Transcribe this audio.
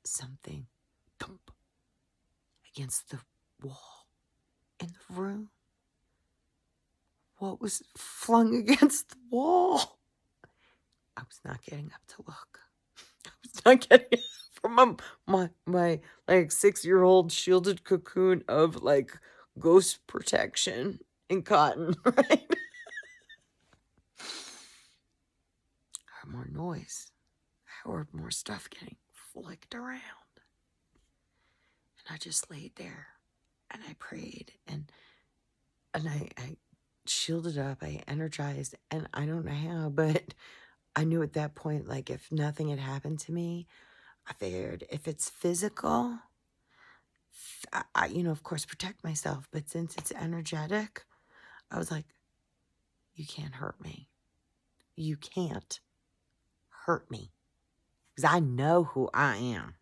something thump against the wall in the room. What was flung against the wall? I was not getting up to look. I was not getting from my like 6-year-old shielded cocoon of like ghost protection in cotton, right? I heard more noise. I heard more stuff getting flicked around. And I just laid there and I prayed and I shielded up, I energized, and I don't know how, but I knew at that point, like, if nothing had happened to me, I figured if it's physical, I of course, protect myself. But since it's energetic, I was like, you can't hurt me. You can't hurt me. Because I know who I am.